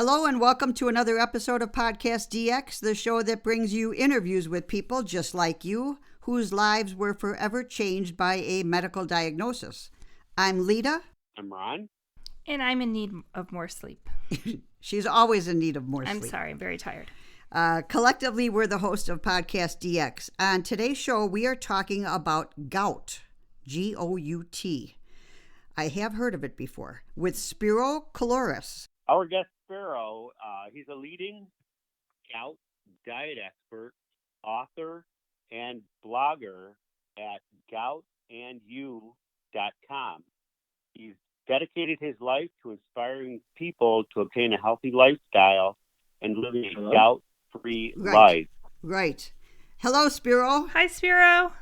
Hello and welcome to another episode of PodcastDX, the show that brings you interviews with people just like you, whose lives were forever changed by a medical diagnosis. I'm Lita. I'm Ron. And I'm in need of more sleep. She's always in need of more I'm sleep. sorry, I'm very tired. Collectively, we're the host of PodcastDX. On today's show, we are talking about gout, G-O-U-T. I have heard of it before, with Spiro Koulouris. Our guest, Spiro, he's a leading gout diet expert, author, and blogger at gout-and-you.com. He's dedicated his life to inspiring people to obtain a healthy lifestyle and living a gout-free life. Right. Hello, Spiro. Hi, Spiro.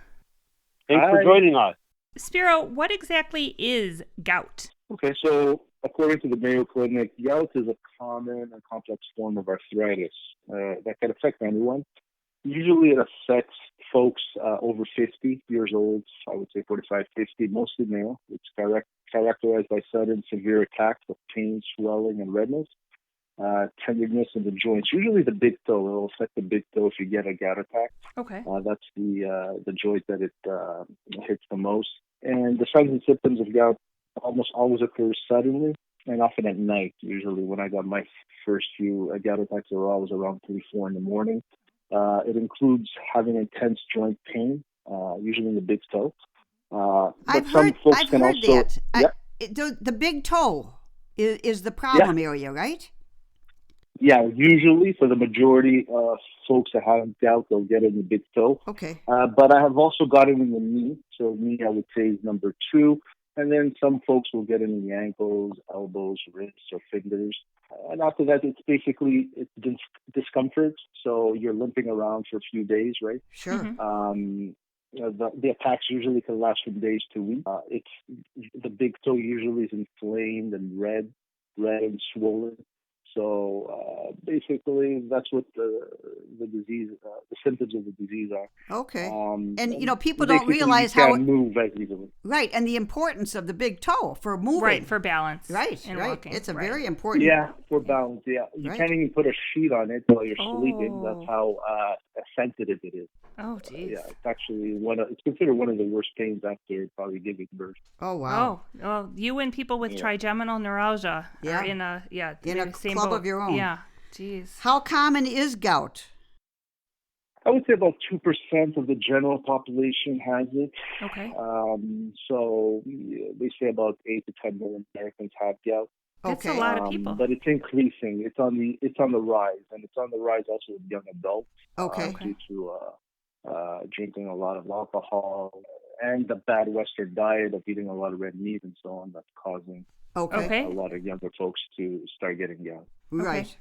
Thanks for joining us. Spiro, what exactly is gout? Okay, so according to the Mayo Clinic, gout is a common and complex form of arthritis that can affect anyone. Usually it affects folks over 50 years old, I would say 45, 50, mostly male. It's characterized by sudden severe attacks of pain, swelling, and redness, tenderness in the joints, usually the big toe. It will affect the big toe if you get a gout attack. Okay. That's the joint that it hits the most. And the signs and symptoms of gout almost always occur suddenly and often at night. Usually when I got my first few gout attacks, they were always around 3, 4 in the morning. It includes having intense joint pain, usually in the big toe. I've heard that. Yep. The big toe is the problem area, right? Yeah, usually for the majority of folks that have gout, they'll get it in the big toe. Okay. But I have also got it in the knee. So knee, I would say, is number 2. And then some folks will get it in the ankles, elbows, wrists, or fingers. And after that, it's discomfort. So you're limping around for a few days, right? Sure. Mm-hmm. The attacks usually can last from days to weeks. The big toe usually is inflamed and red and swollen. So basically, that's what the disease, the symptoms of the disease are. Okay. And people don't realize you how can't move as easily. Right, and the importance of the big toe for moving. Right, for balance. Right. Walking. It's a very important. Yeah, for balance. Yeah, you can't even put a sheet on it while you're sleeping. That's how sensitive it is. Oh, geez. Yeah, it's actually it's considered one of the worst pains after probably giving birth. Oh, wow. Oh, well, you and people with trigeminal neuralgia are in a same club boat. of your own. Yeah, geez. How common is gout? I would say about 2% of the general population has it. Okay. So they say about 8 to 10 million Americans have gout. That's a lot of people. But it's increasing. It's on the rise, and it's on the rise also with young adults. Okay. Due to drinking a lot of alcohol and the bad Western diet of eating a lot of red meat and so on, that's causing a lot of younger folks to start getting gout. Right.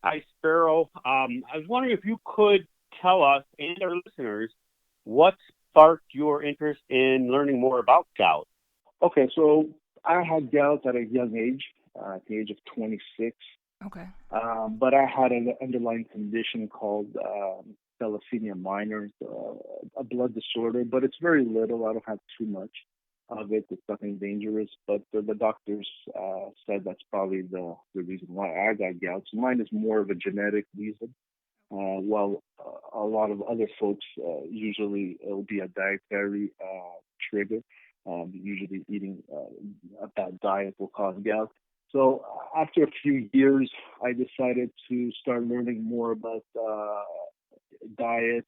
Hi, Spiro. I was wondering if you could tell us and our listeners what sparked your interest in learning more about gout. Okay, so I had gout at a young age, at the age of 26. Okay. But I had an underlying condition called thalassemia minor, a blood disorder, but it's very little. I don't have too much of it. It's nothing dangerous, but the doctors said that's probably the reason why I got gout. So mine is more of a genetic reason, while a lot of other folks, usually it'll be a dietary trigger. Usually eating a bad diet will cause gout. So after a few years, I decided to start learning more about diet,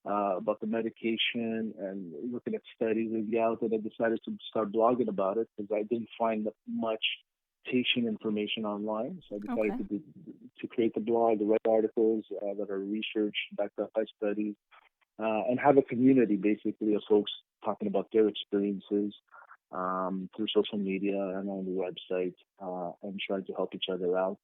about the medication, and looking at studies of gout. And I decided to start blogging about it because I didn't find much patient information online. So I decided to create the blog, to write articles that are researched, backed up by studies, and have a community basically of folks talking about their experiences through social media and on the website, and trying to help each other out.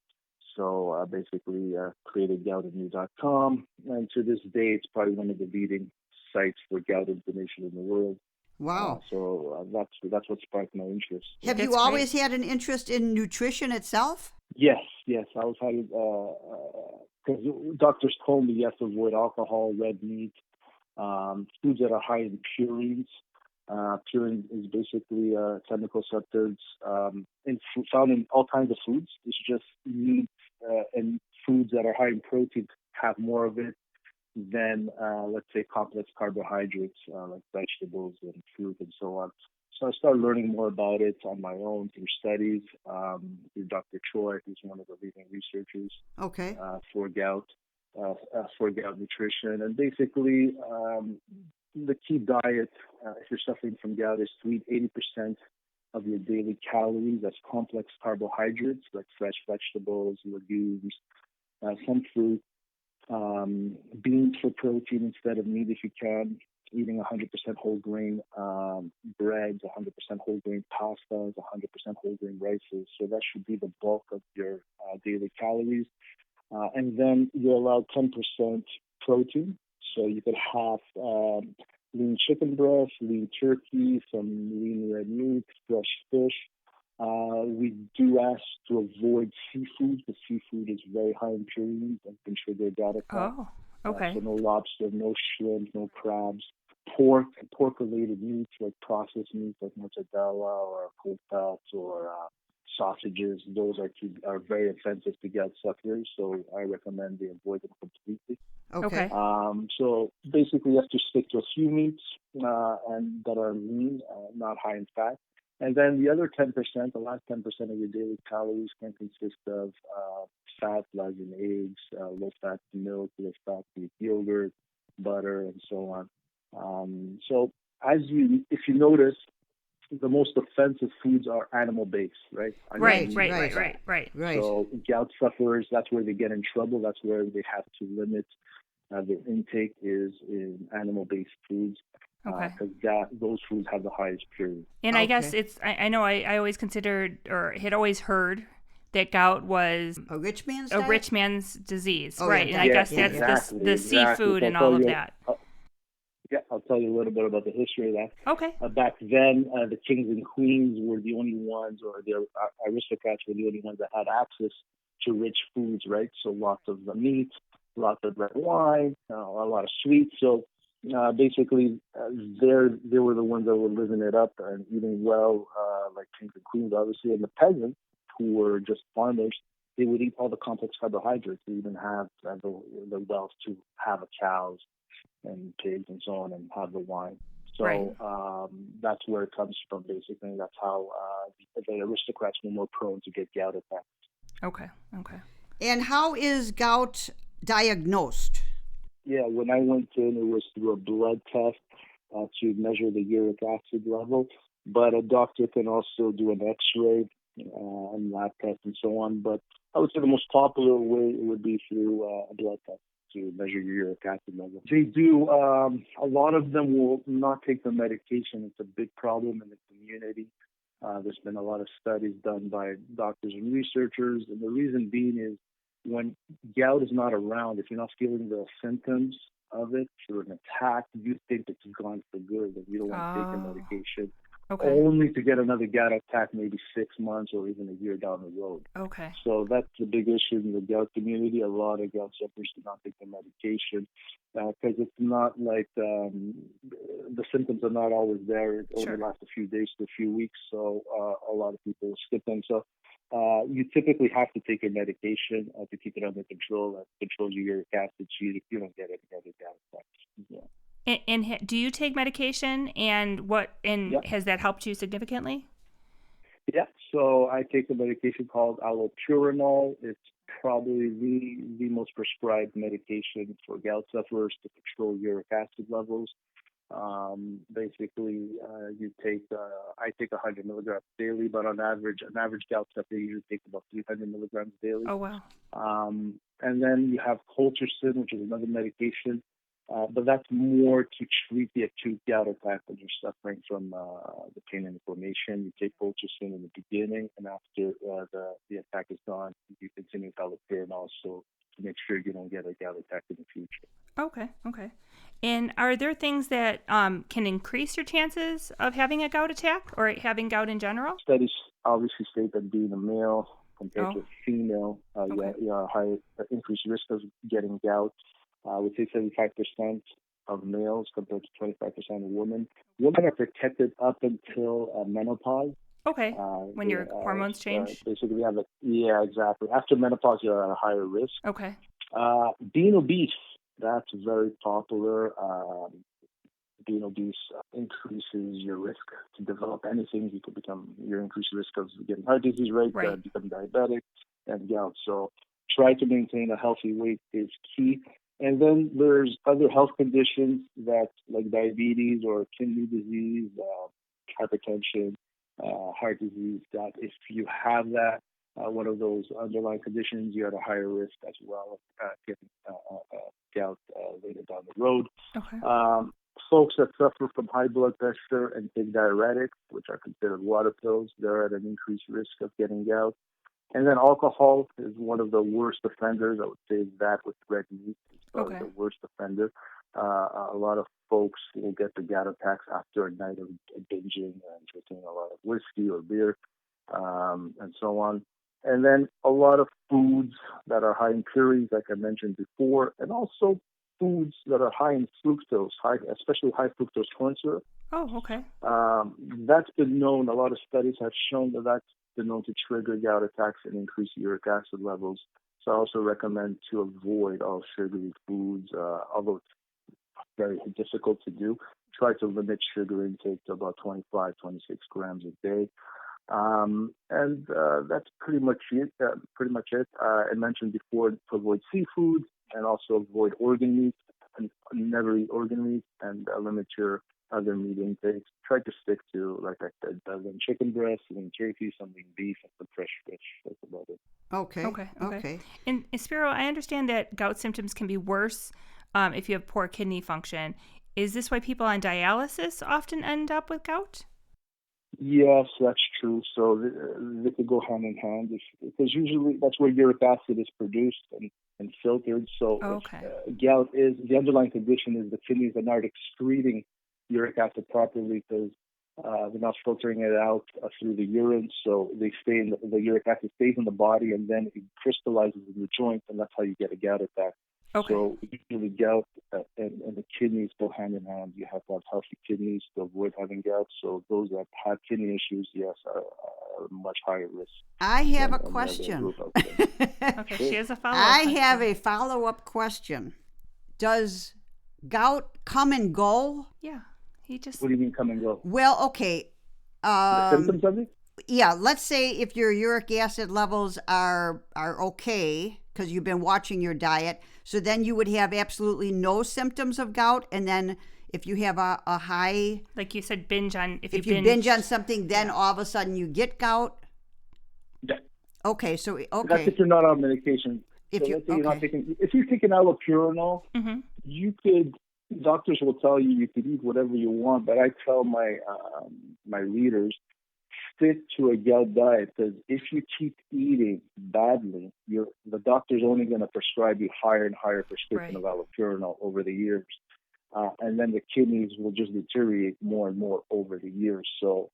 So basically created gout-and-you.com, and to this day it's probably one of the leading sites for gout information in the world. Wow. So that's what sparked my interest. Have you always had an interest in nutrition itself? Yes. I was having because doctors told me you have to avoid alcohol, red meat, foods that are high in purines. Purine is basically a chemical substance found in all kinds of foods. It's just meat and foods that are high in protein have more of it than, let's say, complex carbohydrates like vegetables and fruit and so on. So I started learning more about it on my own through studies, through Dr. Choi, who's one of the leading researchers for gout nutrition. And basically, the key diet, if you're suffering from gout, is to eat 80% of your daily calories as complex carbohydrates, like fresh vegetables, legumes, some fruit, beans for protein instead of meat if you can, eating 100% whole grain breads, 100% whole grain pastas, 100% whole grain rices. So that should be the bulk of your daily calories. And then you're allowed 10% protein. So you could have lean chicken breast, lean turkey, some lean red meat, fresh fish. We do ask to avoid seafood because seafood is very high in purines and can trigger gout attack. Oh, okay. So no lobster, no shrimp, no crabs. Pork-related meats like processed meats like mortadella or cold cuts or sausages. Those are very offensive to gout sufferers, so I recommend they avoid them completely. Okay. So basically, you have to stick to a few meats and that are lean, not high in fat. And then the other 10%, the last 10% of your daily calories can consist of fat, like in eggs, low-fat milk, low-fat Greek yogurt, butter, and so on. So if you notice, the most offensive foods are animal-based, right? Right. So gout sufferers, that's where they get in trouble. That's where they have to limit their intake is in animal-based foods. Okay. Because those foods have the highest purine. And I guess I know I always considered or had always heard that gout was a rich man's disease, oh, right? Yeah, and I guess that's exactly, the seafood and all of that. I'll tell you a little bit about the history of that. Okay. Back then, the kings and queens were the only ones, or the aristocrats were the only ones that had access to rich foods, right? So lots of meat, lots of red wine, a lot of sweets. So basically, they were the ones that were living it up and eating well, like kings and queens, obviously. And the peasants, who were just farmers, they would eat all the complex carbohydrates. They even have the wealth to have cows and pigs and so on and have the wine. So that's where it comes from, basically. That's how the aristocrats were more prone to get gout attacks. Okay. And how is gout diagnosed? Yeah, when I went in, it was through a blood test to measure the uric acid level. But a doctor can also do an X-ray and lab test and so on. But I would say the most popular way would be through a blood test to measure your uric acid level. They do, a lot of them will not take the medication. It's a big problem in the community. There's been a lot of studies done by doctors and researchers. And the reason being is when gout is not around, if you're not feeling the symptoms of it through an attack, you think it's gone for good and you don't want to take the medication. Okay. Only to get another gout attack maybe 6 months or even a year down the road. Okay. So that's the big issue in the gout community. A lot of gout sufferers do not take the medication because it's not like the symptoms are not always there. It only lasts a few days to a few weeks. So a lot of people skip them. So you typically have to take your medication to keep it under control. Control your uric acid so you don't get any other gout attacks. Yeah. And do you take medication, and has that helped you significantly? Yeah, so I take a medication called allopurinol. It's probably the most prescribed medication for gout sufferers to control uric acid levels. Basically, I take 100 milligrams daily, but on average, an average gout sufferer usually takes about 300 milligrams daily. Oh, wow. And then you have colchicine, which is another medication. But that's more to treat the acute gout attack when you're suffering from the pain and inflammation. You take colchicine in the beginning, and after the attack is gone, you continue with allopurinol so to make sure you don't get a gout attack in the future. Okay. And are there things that can increase your chances of having a gout attack or having gout in general? Studies obviously state that being a male compared to a female, high increased risk of getting gout. I would say 75% of males compared to 25% of women. Women are protected up until menopause. Okay. When your hormones change? Basically, yeah, exactly. After menopause, you're at a higher risk. Okay. Being obese, that's very popular. Being obese increases your risk to develop anything. You could your increased risk of getting heart disease rate, Right. become diabetic, and gout. So try to maintain a healthy weight is key. And then there's other health conditions that, like diabetes or kidney disease, hypertension, heart disease, that if you have that, one of those underlying conditions, you're at a higher risk as well of getting gout later down the road. Okay. Folks that suffer from high blood pressure and take diuretics, which are considered water pills, they're at an increased risk of getting gout. And then alcohol is one of the worst offenders. I would say that with red meat is probably the worst offender. A lot of folks will get the gout attacks after a night of binging and drinking a lot of whiskey or beer, and so on. And then a lot of foods that are high in purines, like I mentioned before, and also foods that are high in fructose, especially high fructose corn syrup. Oh, okay. That's been known. A lot of studies have shown that that's been known to trigger gout attacks and increase uric acid levels. So I also recommend to avoid all sugary foods, although it's very difficult to do. Try to limit sugar intake to about 25, 26 grams a day. And that's pretty much it. I mentioned before to avoid seafood and also avoid organ meat, and never eat organ meat, and limit your other meat intakes. Try to stick to, like I said, chicken breast, and turkey, something beef, and some fresh fish. That's about it. Okay. And Spiro, I understand that gout symptoms can be worse if you have poor kidney function. Is this why people on dialysis often end up with gout? Yes, that's true. So they could go hand in hand, because usually that's where uric acid is produced and filtered. So gout is, the underlying condition is the kidneys are not excreting uric acid properly because they're not filtering it out through the urine. So they stay in the uric acid stays in the body, and then it crystallizes in the joint, and that's how you get a gout attack. Okay. So usually gout and the kidneys go hand in hand. You have to have healthy kidneys to avoid having gout. So those that have kidney issues, yes, are much higher risk. I have a question. Okay, she has a follow-up question. have a follow-up question. Does gout come and go? Yeah, he just... What do you mean come and go? Well, okay. The symptoms of it? Yeah, let's say if your uric acid levels are okay because you've been watching your diet, so then you would have absolutely no symptoms of gout, and then if you have a high, like you said, binge on if you binge on something, then all of a sudden you get gout. Yeah. Okay, so that's if you're not on medication. If you're not taking, if you're taking allopurinol, you could. Doctors will tell you could eat whatever you want, but I tell my my readers, stick to a gout diet, because if you keep eating badly, the doctor's only going to prescribe you higher and higher prescription of allopurinol over the years. And then the kidneys will just deteriorate more and more over the years. So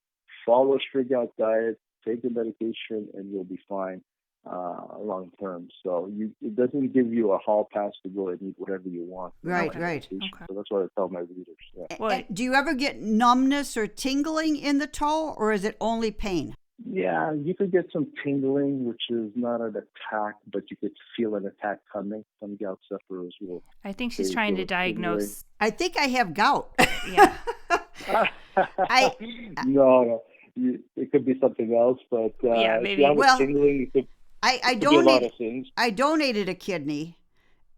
follow a strict gout diet, take the medication, and you'll be fine long term. So it doesn't give you a hall pass to go and eat whatever you want. Right. Okay. So that's what I tell my readers. Yeah. Well, do you ever get numbness or tingling in the toe, or is it only pain? Yeah, you could get some tingling, which is not an attack, but you could feel an attack coming. Some gout sufferers will. I think she's trying to diagnose. I think I have gout. Yeah. No, it could be something else, but yeah, maybe. If you have tingling, it could. I donated a kidney,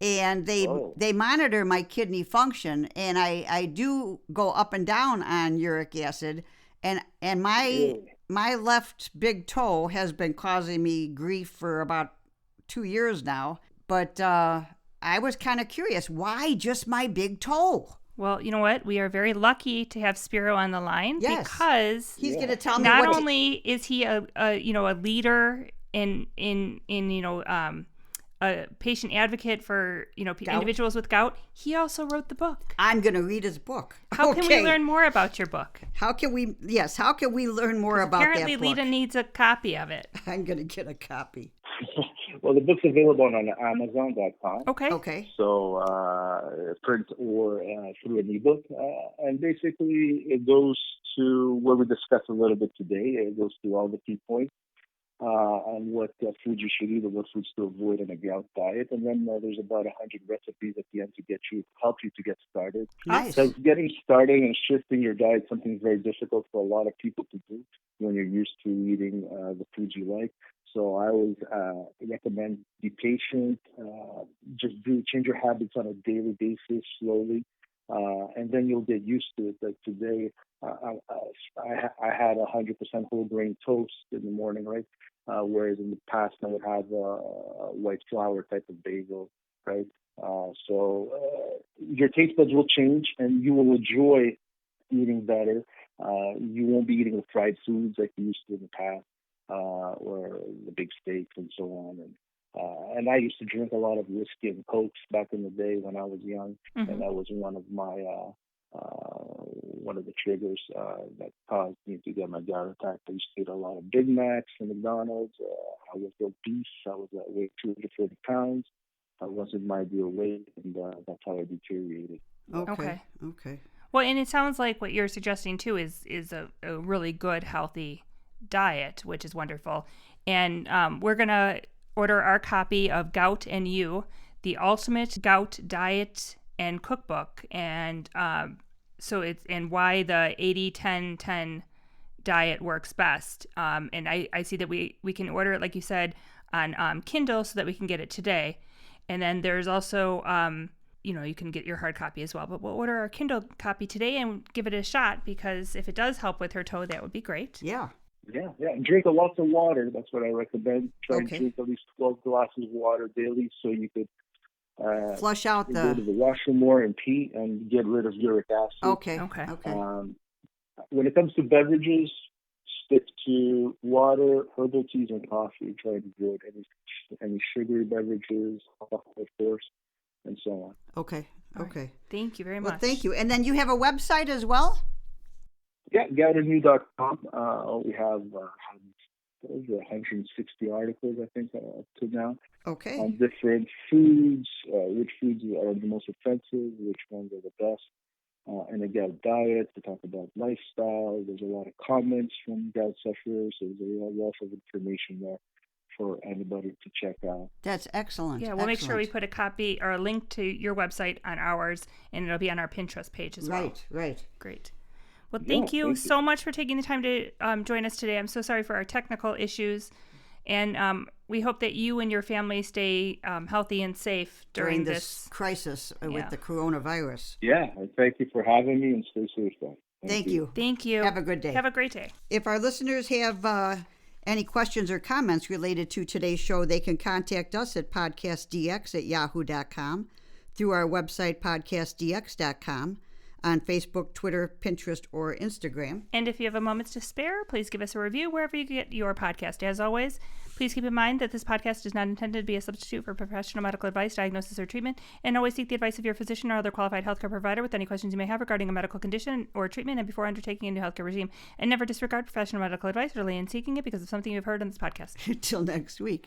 and they monitor my kidney function, and I do go up and down on uric acid, and my left big toe has been causing me grief for about 2 years now. But I was kind of curious, why just my big toe? Well, you know what? We are very lucky to have Spiro on the line, because he's going to tell me. Not only is he a leader in a patient advocate for individuals with gout, he also wrote the book. I'm going to read his book. How can we learn more about your book? How can we learn more about that book? Apparently Lita needs a copy of it. I'm going to get a copy. Well, the book's available on Amazon.com. Okay. So print or through an ebook, and basically it goes to what we discussed a little bit today. It goes through all the key points on what foods you should eat and what foods to avoid in a gout diet, and then there's about 100 recipes at the end to help you to get started. Nice. So getting started and shifting your diet is something very difficult for a lot of people to do when you're used to eating the foods you like. So I always recommend be patient, just change your habits on a daily basis slowly, and then you'll get used to it. Like today, I had 100% whole grain toast in the morning, right? Whereas in the past I would have a white flour type of bagel, right? So your taste buds will change, and you will enjoy eating better. You won't be eating the fried foods like you used to in the past. Or the big steaks and so on, and I used to drink a lot of whiskey and cokes back in the day when I was young, and that was one of my one of the triggers that caused me to get my gout attack. I used to eat a lot of Big Macs and McDonald's. I was obese. I was at weight 240 pounds. I wasn't my ideal weight, and that's how I deteriorated. Okay. Well, and it sounds like what you're suggesting too is a really good, healthy diet, which is wonderful. And we're going to order our copy of Gout and You, the ultimate gout diet and cookbook. And so it's and why the 80-10-10 diet works best. And I see that we can order it, like you said, on Kindle so that we can get it today. And then there's also, you can get your hard copy as well. But we'll order our Kindle copy today and give it a shot, because if it does help with her toe, that would be great. Yeah. Yeah. And drink a lot of water. That's what I recommend. Try and drink at least 12 glasses of water daily, so you could flush out go to the washroom more and pee and get rid of uric acid. Okay. When it comes to beverages, stick to water, herbal teas, and coffee. Try to avoid any sugary beverages, alcohol, of course, and so on. Okay. Right. Thank you very much. Well, thank you. And then you have a website as well? Yeah, gout-and-you.com. We have over 160 articles, I think, up to now. Okay. On different foods, which foods are the most offensive, which ones are the best, and a gout diet. We talk about lifestyle. There's a lot of comments from gout sufferers. So there's a lot of information there for anybody to check out. That's excellent. Yeah, we'll make sure we put a copy or a link to your website on ours, and it'll be on our Pinterest page as well. Right. Great. Well, thank you so much for taking the time to join us today. I'm so sorry for our technical issues, and we hope that you and your family stay healthy and safe during this crisis with the coronavirus. Yeah, thank you for having me, and stay safe, though. Thank you. Thank you. Have a good day. Have a great day. If our listeners have any questions or comments related to today's show, they can contact us at PodcastDX@yahoo.com, through our website, PodcastDX.com, on Facebook, Twitter, Pinterest, or Instagram. And if you have a moment to spare, please give us a review wherever you get your podcast. As always, please keep in mind that this podcast is not intended to be a substitute for professional medical advice, diagnosis, or treatment, and always seek the advice of your physician or other qualified healthcare provider with any questions you may have regarding a medical condition or treatment and before undertaking a new healthcare regime. And never disregard professional medical advice or delay in seeking it because of something you've heard on this podcast. Until next week.